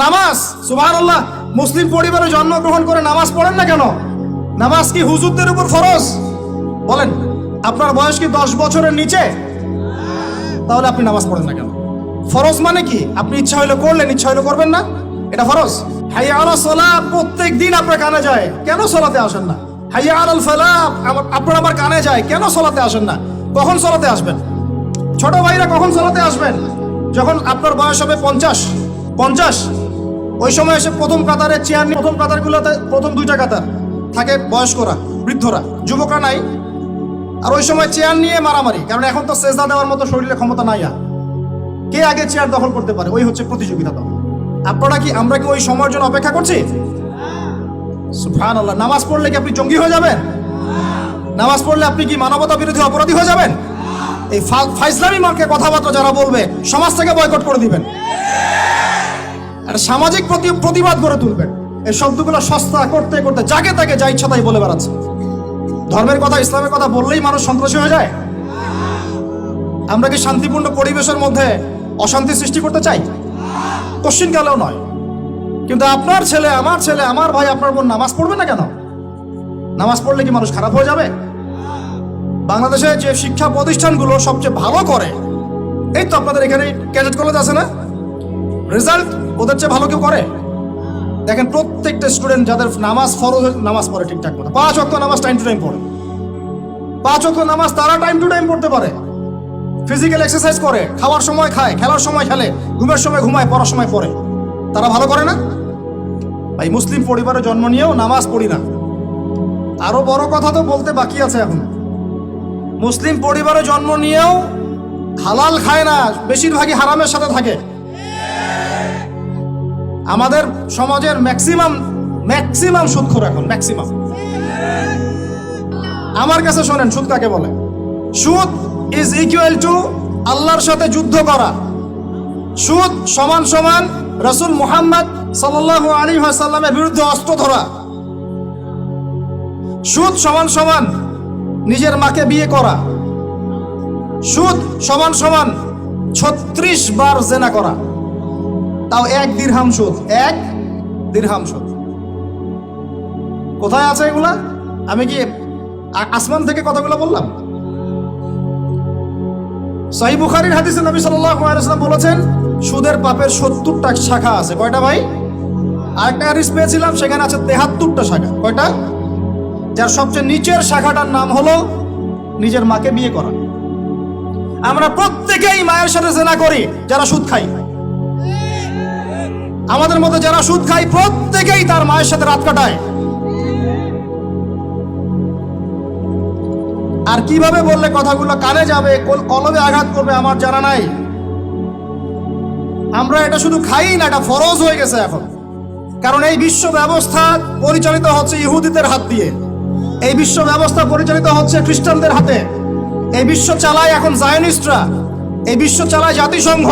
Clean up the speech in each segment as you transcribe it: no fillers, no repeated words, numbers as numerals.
নামাজ, সুবহানাল্লাহ, মুসলিম পরিবারে জন্মগ্রহণ করে নামাজ পড়েন না কেন? নামাজ কি হুজুরদের উপর ফরজ? বলেন, আপনার বয়স কি 10 বছরের নিচে? তাহলে আপনি নামাজ পড়েন না কেন? ফরজ মানে কি? আপনি ইচ্ছা হইলে করলেন, ইচ্ছা হইলে করবেন না, এটা ফরজ। হাইয়া আলাস সালাহ প্রত্যেক দিন আপনার কানে যায়, কেন সালাতে আসেন না? হাইয়া আলাল ফালাহ আপনার আমার কানে যায়, কেন সালাতে আসেন না? কখন সালাতে আসবেন? ছোট ভাইরা কখন সালাতে আসবেন? যখন আপনার বয়স হবে 50, ওই সময় এসে প্রথম কাতারের চেয়ার নিয়ে, প্রথম কাতারগুলোতে প্রথম 2টা কাতার থাকে বয়স্করা, বৃদ্ধরা, যুবকরা নাই। আর ওই সময় চেয়ার নিয়ে মারামারি, কারণ এখন তো সেজদা দেওয়ার মতো শরীরে ক্ষমতা নাই। আর কে আগে চেয়ার দখল করতে পারে, ওই হচ্ছে প্রতিযোগিতা। তো আমরা কি ওই সময়ের জন্য অপেক্ষা করছি? সুবহানাল্লাহ। নামাজ পড়লে কি আপনি জঙ্গি হয়ে যাবেন? নামাজ পড়লে আপনি কি মানবতা বিরোধী অপরাধী হয়ে যাবেন? এই ফাইজলামি মার্কে কথাবার্তা যারা বলবে, সমাজ থেকে বয়কট করে দিবেন, একটা সামাজিক প্রতিবাদ গড়ে তুলবেন। এই শব্দগুলো সস্তা করতে করতে যাকে তাকে যা ইচ্ছা তাই বলে বেড়াচ্ছে। ধর্মের কথা, ইসলামের কথা বললেই মানুষ সন্ত্রাসী হয়ে যায়। আমরা কি শান্তিপূর্ণ পরিবেশের মধ্যে অশান্তি সৃষ্টি করতে চাই? কোশ্চিনকালেও নয়। কিন্তু আপনার ছেলে, আমার ভাই, আপনার বোন নামাজ পড়বে না কেন? নামাজ পড়লে কি মানুষ খারাপ হয়ে যাবে? বাংলাদেশে যে শিক্ষা প্রতিষ্ঠানগুলো সবচেয়ে ভালো করে, এই তো আপনাদের এখানে ক্যাডেট কলেজ আছে না, রেজাল্ট ওদের চেয়ে ভালো কেউ করে? দেখেন, প্রত্যেকটা স্টুডেন্ট যাদের নামাজ ফরজ, নামাজ পড়ে ঠিকঠাক মতো, 5 ওয়াক্ত নামাজ টাইম টু টাইম পড়ে, 5 ওয়াক্ত নামাজ তারা টাইম টু টাইম পড়তে পারে, ফিজিক্যাল এক্সারসাইজ করে, খাওয়ার সময় খায়, খেলার সময় খেলে, ঘুমের সময় ঘুমায়, পড়ার সময় পড়ে, তারা ভালো করে না? ভাই, মুসলিম পরিবারে জন্ম নিয়েও নামাজ পড়ি না। আরো বড় কথা তো বলতে বাকি আছে এখন। মুসলিম পরিবারে জন্ম নিয়েও হালাল খায় না, বেশিরভাগই হারামের সাথে থাকে। আমাদের সমাজের ম্যাক্সিমাম সুদখোর এখন, ম্যাক্সিমাম। আমার কাছে শোনেন, সুদ কাকে বলে? সুদ ইজ ইকুয়াল টু আল্লাহর সাথে যুদ্ধ করা। সুদ সমান সমান রাসূল মুহাম্মদ সাল্লাল্লাহু আলাইহি ওয়াসাল্লামের বিরুদ্ধে অস্ত্র ধরা। সুদ সমান সমান নিজের মাকে বিয়ে করা। সুদ সমান সমান 36 বার জেনা করা, তাও 1 দিরহাম সুদ, 1 দিরহাম সুদ। কোথায় আছে এগুলা? আমি কি আসমান থেকে কথাগুলো বললাম? সহিহ বুখারীর হাদিসে নবী সাল্লাল্লাহু আলাইহি ওয়াসাল্লাম বলেছেন, সুদের পাপের 70টা শাখা আছে। কয়টা ভাই? আরেকটা হাদিস পেয়েছিলাম, সেখানে আছে 73টা শাখা। কয়টা? যার সবচেয়ে নিচের শাখাটার নাম হলো নিজের মাকে বিয়ে করা। আমরা প্রত্যেকেই মায়ের সাথে জেনা করি যারা সুদ খাই। আমাদের মধ্যে যারা সুদ খাই, প্রত্যেকেই তার মায়ের সাথে রাত কাটায়। আর কিভাবে বললে কথাগুলো কানে যাবে, কলবে আঘাত করবে, আমার জানা নাই। আমরা এটা শুধু খাই না, এটা ফরজ হয়ে গেছে এখন। কারণ এই বিশ্ব ব্যবস্থা পরিচালিত হচ্ছে ইহুদিদের হাত দিয়ে, এই বিশ্ব ব্যবস্থা পরিচালিত হচ্ছে খ্রিস্টানদের হাতে, এই বিশ্ব চালায় এখন জায়নিস্টরা, এই বিশ্ব চালায় জাতিসংঘ,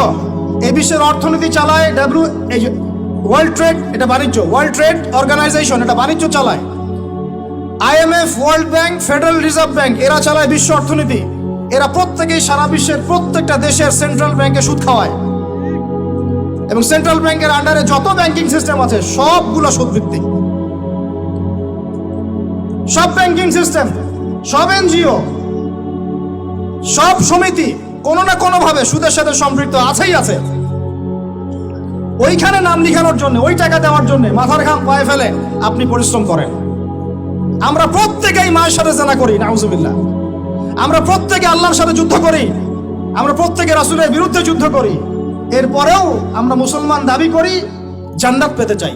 এই বিশ্বের অর্থনীতি চালায় ওয়ার্ল্ড ট্রেড, এটা বাণিজ্য, ওয়ার্ল্ড ট্রেড অর্গানাইজেশন, এটা বাণিজ্য চালায়। IMF, world bank, federal reserve bank, এরা চালায় বিশ্ব অর্থনীতি। এরা প্রত্যেকেই সারা বিশ্বের প্রত্যেকটা দেশের সেন্ট্রাল ব্যাংকে সুদ খাওয়ায়, এবং সেন্ট্রাল ব্যাংকের আন্ডারে যত ব্যাংকিং সিস্টেম আছে সবগুলো সুদ ভিত্তিক। সব ব্যাংকিং সিস্টেম, সব NGO, সব সমিতি কোনো না কোনো ভাবে সুদের সাথে সম্পৃক্ত আছেই আছে। ওইখানে নাম লিখানোর জন্য, ওই টাকা দেওয়ার জন্য মাথার ঘাম পায়ে ফেলে আপনি পরিশ্রম করেন। আমরা প্রত্যেকেই মায়ের সাথে জেনা করি, নাউজুবিল্লাহ। আমরা প্রত্যেকে আল্লাহর সাথে যুদ্ধ করি, আমরা প্রত্যেকে রাসূলের বিরুদ্ধে যুদ্ধ করি। এরপরেও আমরা মুসলমান দাবি করি, জান্নাত পেতে চাই।